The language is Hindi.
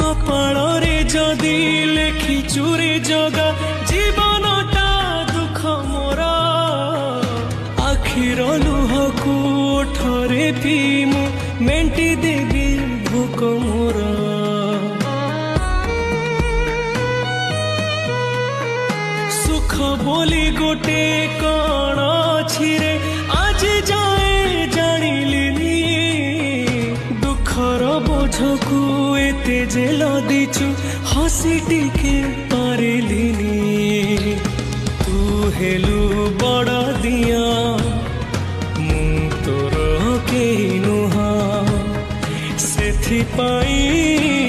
कपाଳରେ जदि लेखि चुरे जगा जीवनटा दुख मोर आखिर लुहको ओठरे पिमु मेंटी देवी भोक मोर सुख बोली गोटे कण अछि रे आज जाए जानिलिनी दुखर बोझको एते जे लदिछु हसी टिके पारिलिनी तू हेलु बड़ दिया मु तोर के नुहा सेथि पाई